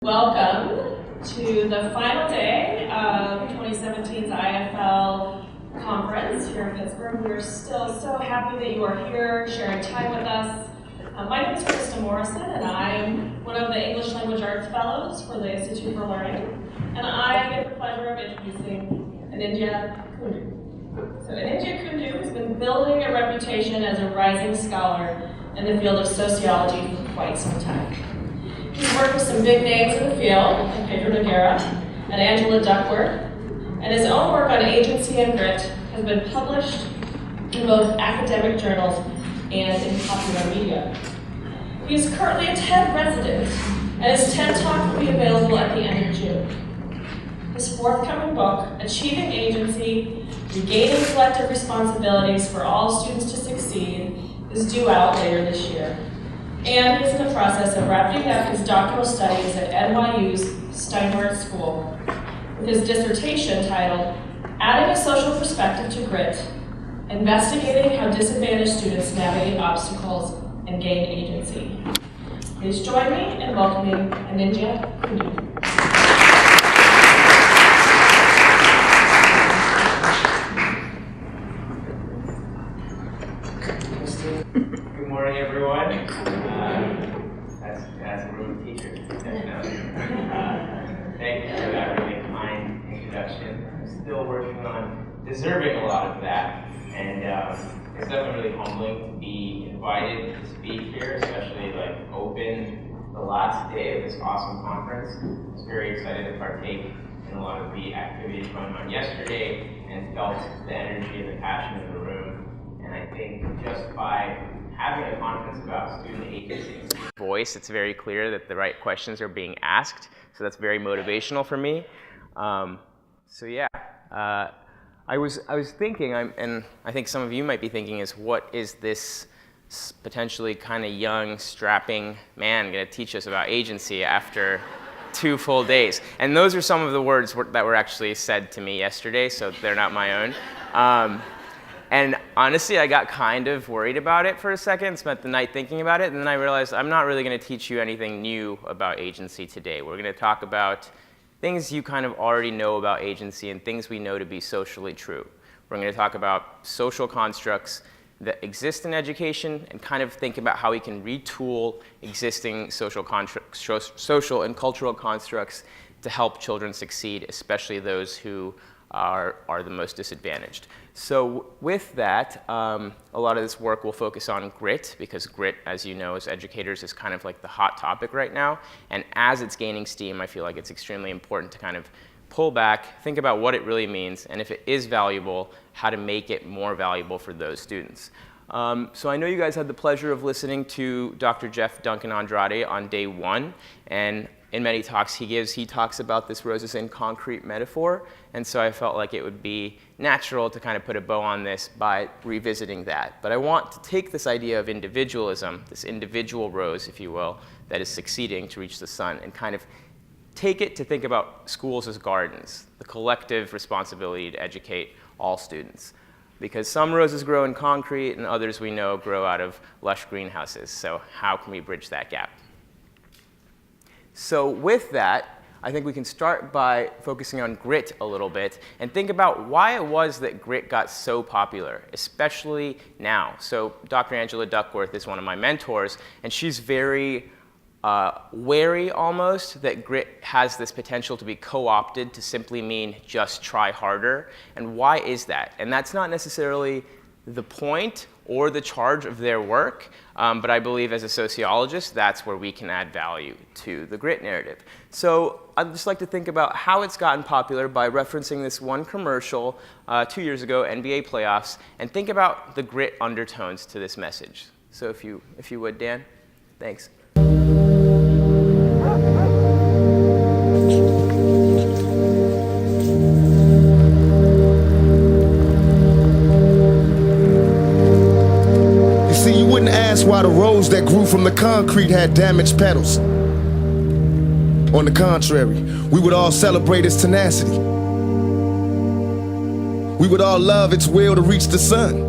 Welcome to the final day of 2017's IFL conference here in Pittsburgh. We're still so happy that you are here sharing time with us. My name is Krista Morrison, and I'm one of the English Language Arts Fellows for the Institute for Learning. And I get the pleasure of introducing Anindya Kundu. So Anindya Kundu has been building a reputation as a rising scholar in the field of sociology for quite some time. He's worked with some big names in the field, like Pedro Noguera and Angela Duckworth, and his own work on agency and grit has been published in both academic journals and in popular media. He is currently a TED resident, and his TED Talk will be available at the end of June. His forthcoming book, Achieving Agency, Regaining Collective Responsibilities for All Students to Succeed, is due out later this year. And he's in the process of wrapping up his doctoral studies at NYU's Steinhardt School with his dissertation titled, Adding a Social Perspective to Grit, Investigating How Disadvantaged Students Navigate Obstacles and Gain Agency. Please join me in welcoming Anindya Kundu. Good morning, everyone. That's a room of teachers. Thank you for that really kind introduction. I'm still working on deserving a lot of that, and it's definitely really humbling to be invited to speak here, especially open the last day of this awesome conference. I was very excited to partake in a lot of the activities going on yesterday, and felt the energy and the passion in the room. And I think just by having a conference about student agency voice, it's very clear that the right questions are being asked. So that's very motivational for me. I was thinking, and I think some of you might be thinking, is what is this potentially kind of young, strapping man going to teach us about agency after 2 full days? And those are some of the words that were actually said to me yesterday, so they're not my own. And honestly, I got kind of worried about it for a second, spent the night thinking about it, and then I realized I'm not really going to teach you anything new about agency today. We're going to talk about things you kind of already know about agency and things we know to be socially true. We're going to talk about social constructs that exist in education and kind of think about how we can retool existing social and cultural constructs to help children succeed, especially those who are the most disadvantaged. So with that, a lot of this work will focus on grit, because grit, as you know, as educators, is kind of like the hot topic right now. And as it's gaining steam, I feel like it's extremely important to kind of pull back, think about what it really means, and if it is valuable, how to make it more valuable for those students. So I know you guys had the pleasure of listening to Dr. Jeff Duncan Andrade on day 1, and in many talks he talks about this roses in concrete metaphor, and so I felt like it would be natural to kind of put a bow on this by revisiting that. But I want to take this idea of individualism, this individual rose, if you will, that is succeeding to reach the sun, and kind of take it to think about schools as gardens, the collective responsibility to educate all students. Because some roses grow in concrete and others we know grow out of lush greenhouses. So how can we bridge that gap? So with that, I think we can start by focusing on grit a little bit and think about why it was that grit got so popular, especially now. So Dr. Angela Duckworth is one of my mentors, and she's very wary almost that grit has this potential to be co-opted to simply mean just try harder. And why is that? And that's not necessarily the point or the charge of their work, but I believe as a sociologist, that's where we can add value to the grit narrative. So I'd just like to think about how it's gotten popular by referencing this one commercial 2 years ago, NBA playoffs, and think about the grit undertones to this message. So if you would, Dan, thanks. Why the rose that grew from the concrete had damaged petals. On the contrary, we would all celebrate its tenacity. We would all love its will to reach the sun.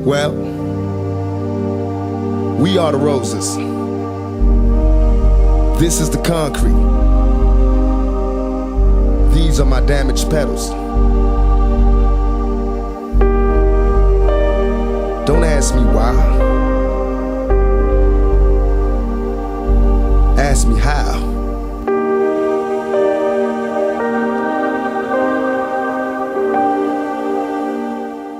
Well, we are the roses. This is the concrete. These are my damaged petals. Don't ask me why. Ask me how.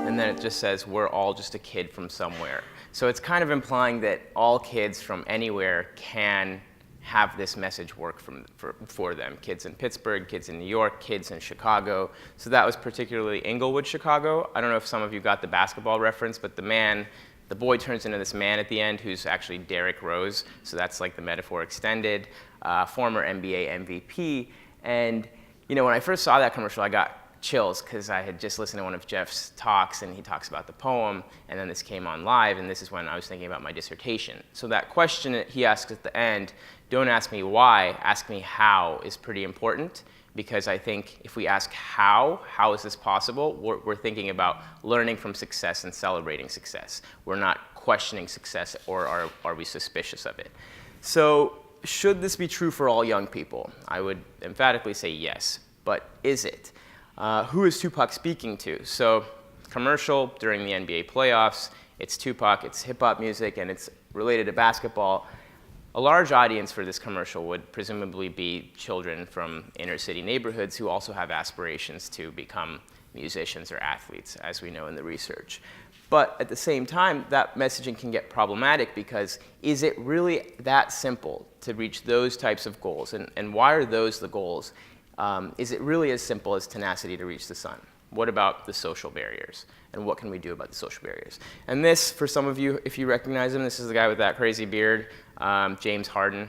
And then it just says, we're all just a kid from somewhere. So it's kind of implying that all kids from anywhere can have this message work for them. Kids in Pittsburgh, kids in New York, kids in Chicago. So that was particularly Inglewood, Chicago. I don't know if some of you got the basketball reference, but the boy turns into this man at the end who's actually Derrick Rose. So that's like the metaphor extended, former NBA MVP. And you know, when I first saw that commercial, I got chills because I had just listened to one of Jeff's talks and he talks about the poem, and then this came on live, and this is when I was thinking about my dissertation. So that question that he asks at the end, don't ask me why, ask me how, is pretty important, because I think if we ask how is this possible, we're thinking about learning from success and celebrating success. We're not questioning success, or are we suspicious of it. So should this be true for all young people? I would emphatically say yes, but is it? Who is Tupac speaking to? So commercial during the NBA playoffs, it's Tupac, it's hip hop music, and it's related to basketball. A large audience for this commercial would presumably be children from inner city neighborhoods who also have aspirations to become musicians or athletes, as we know in the research. But at the same time, that messaging can get problematic because is it really that simple to reach those types of goals? And why are those the goals? Is it really as simple as tenacity to reach the sun? What about the social barriers? And what can we do about the social barriers? And this, for some of you, if you recognize him, this is the guy with that crazy beard, James Harden.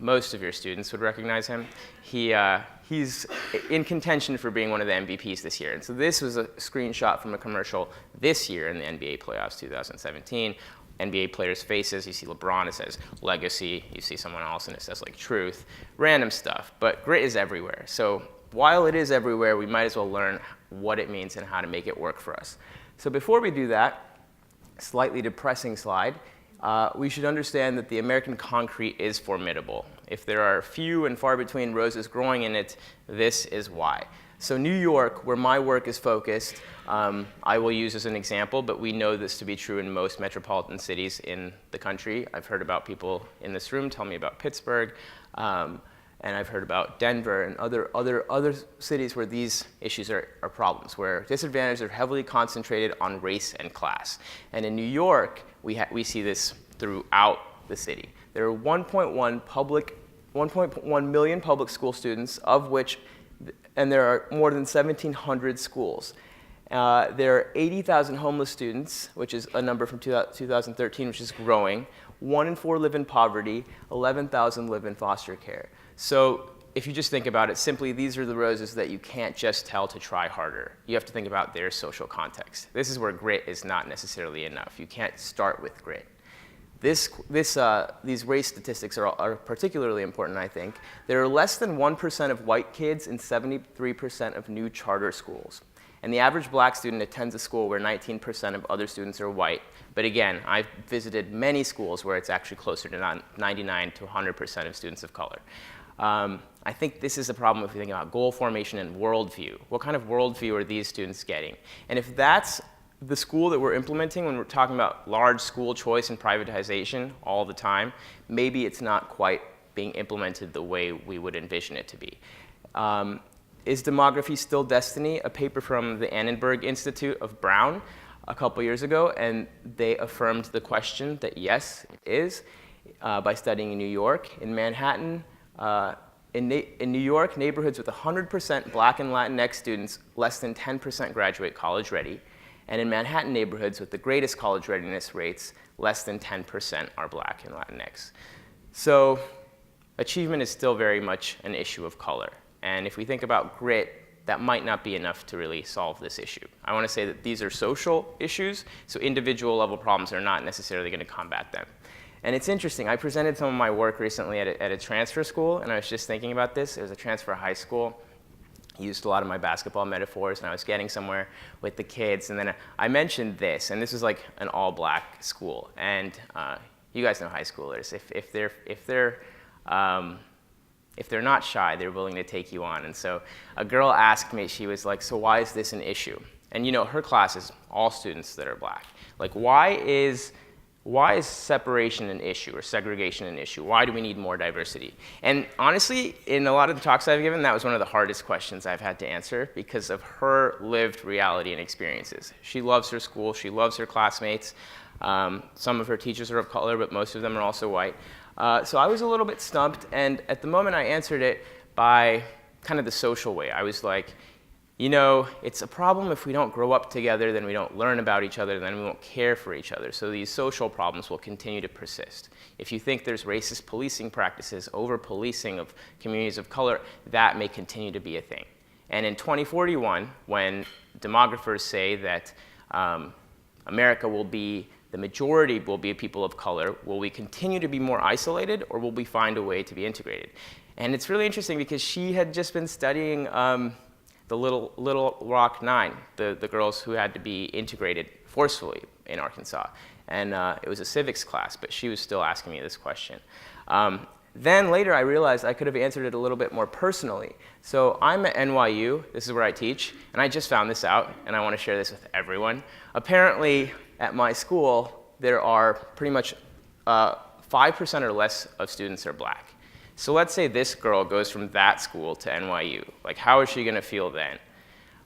Most of your students would recognize him. He's in contention for being one of the MVPs this year. And so this was a screenshot from a commercial this year in the NBA playoffs 2017. NBA players' faces, you see LeBron, it says legacy, you see someone else and it says like truth, random stuff, but grit is everywhere. So while it is everywhere, we might as well learn what it means and how to make it work for us. So before we do that, slightly depressing slide, we should understand that the American concrete is formidable. If there are few and far between roses growing in it, this is why. So New York, where my work is focused, I will use as an example, but we know this to be true in most metropolitan cities in the country. I've heard about people in this room tell me about Pittsburgh, and I've heard about Denver and other cities where these issues are problems, where disadvantages are heavily concentrated on race and class. And in New York, we see this throughout the city. There are 1.1 million public school students, of which and there are more than 1,700 schools. There are 80,000 homeless students, which is a number from 2013, which is growing. 1 in 4 live in poverty, 11,000 live in foster care. So if you just think about it, simply these are the roses that you can't just tell to try harder. You have to think about their social context. This is where grit is not necessarily enough. You can't start with grit. These race statistics are particularly important, I think. There are less than 1% of white kids in 73% of new charter schools. And the average black student attends a school where 19% of other students are white. But again, I've visited many schools where it's actually closer to 99 to 100% of students of color. I think this is a problem if you think about goal formation and worldview. What kind of worldview are these students getting? And if that's the school that we're implementing when we're talking about large school choice and privatization all the time, maybe it's not quite being implemented the way we would envision it to be. Is demography still destiny? A paper from the Annenberg Institute of Brown a couple years ago, and they affirmed the question that yes, it is, by studying in New York. In Manhattan, in New York, neighborhoods with 100% Black and Latinx students, less than 10% graduate college ready. And in Manhattan neighborhoods with the greatest college readiness rates, less than 10% are Black and Latinx. So achievement is still very much an issue of color. And if we think about grit, that might not be enough to really solve this issue. I want to say that these are social issues, so individual level problems are not necessarily going to combat them. And it's interesting, I presented some of my work recently at a transfer school, and I was just thinking about this. It was a transfer high school. Used a lot of my basketball metaphors, and I was getting somewhere with the kids, and then I mentioned this, and this is like an all-black school, and you guys know high schoolers. If they're if they're not shy, they're willing to take you on. And so a girl asked me, she was like, so why is this an issue? And you know, her class is all students that are black. Like, why is separation an issue or segregation an issue? Why do we need more diversity? And honestly, in a lot of the talks I've given, that was one of the hardest questions I've had to answer because of her lived reality and experiences. She loves her school, she loves her classmates. Some of her teachers are of color, but most of them are also white. So I was a little bit stumped, and at the moment I answered it by kind of the social way. I was like, you know, it's a problem if we don't grow up together, then we don't learn about each other, then we won't care for each other. So these social problems will continue to persist. If you think there's racist policing practices, over-policing of communities of color, that may continue to be a thing. And in 2041, when demographers say that America will be, the majority will be people of color, will we continue to be more isolated, or will we find a way to be integrated? And it's really interesting because she had just been studying the Little Rock Nine, the girls who had to be integrated forcefully in Arkansas. And it was a civics class, but she was still asking me this question. Then later I realized I could have answered it a little bit more personally. So I'm at NYU, this is where I teach, and I just found this out, and I want to share this with everyone. Apparently, at my school, there are pretty much 5% or less of students are black. So let's say this girl goes from that school to NYU. Like, how is she going to feel then?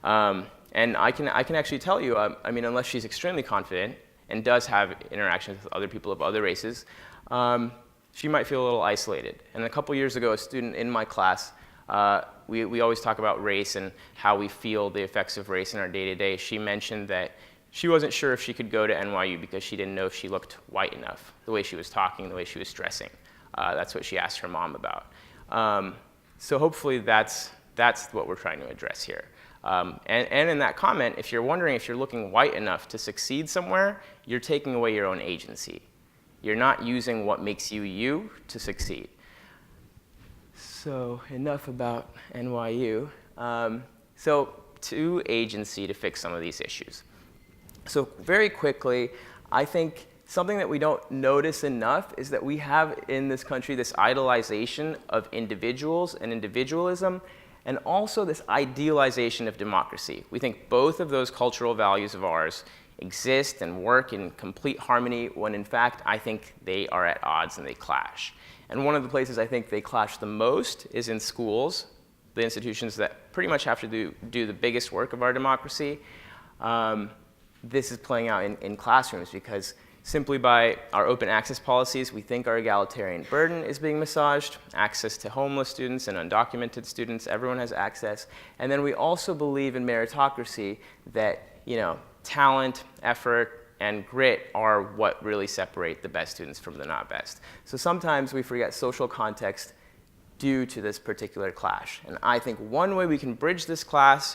And I can actually tell you, I mean, unless she's extremely confident and does have interactions with other people of other races, she might feel a little isolated. And a couple years ago, a student in my class, we always talk about race and how we feel the effects of race in our day-to-day. She mentioned that she wasn't sure if she could go to NYU because she didn't know if she looked white enough, the way she was talking, the way she was dressing. That's what she asked her mom about. So hopefully that's what we're trying to address here. And in that comment, if you're wondering if you're looking white enough to succeed somewhere, you're taking away your own agency. You're not using what makes you you to succeed. So enough about NYU. So to agency to fix some of these issues. So very quickly, I think something that we don't notice enough is that we have in this country this idolization of individuals and individualism, and also this idealization of democracy. We think both of those cultural values of ours exist and work in complete harmony, when in fact I think they are at odds and they clash. And one of the places I think they clash the most is in schools, the institutions that pretty much have to do the biggest work of our democracy. This is playing out in classrooms because simply by our open access policies, we think our egalitarian burden is being massaged, access to homeless students and undocumented students, everyone has access. And then we also believe in meritocracy, that talent, effort, and grit are what really separate the best students from the not best. So sometimes we forget social context due to this particular clash. And I think one way we can bridge this clash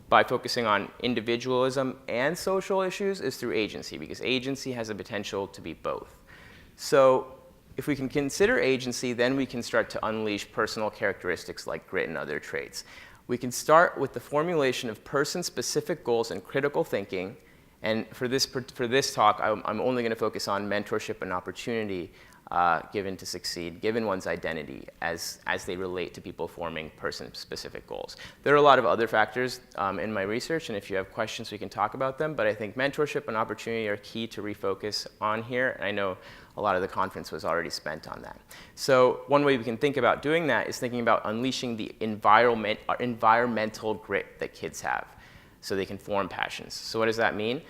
by focusing on individualism and social issues is through agency, because agency has the potential to be both. So if we can consider agency, then we can start to unleash personal characteristics like grit and other traits. We can start with the formulation of person-specific goals and critical thinking. And for this talk, I'm only going to focus on mentorship and opportunity given to succeed, given one's identity as they relate to people forming person-specific goals. There are a lot of other factors in my research, and if you have questions, we can talk about them. But I think mentorship and opportunity are key to refocus on here. And I know a lot of the conference was already spent on that. So one way we can think about doing that is thinking about unleashing the environmental grit that kids have so they can form passions. So what does that mean?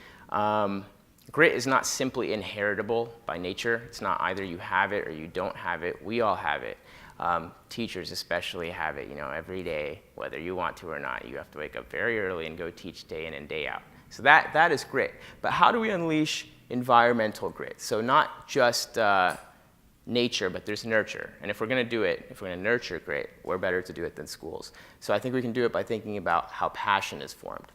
Grit is not simply inheritable by nature. It's not either you have it or you don't have it. We all have it. Teachers especially have it, every day, whether you want to or not. You have to wake up very early and go teach day in and day out. So that is grit. But how do we unleash environmental grit? So not just nature, but there's nurture. And if we're going to do it, if we're going to nurture grit, we're better to do it than schools. So I think we can do it by thinking about how passion is formed.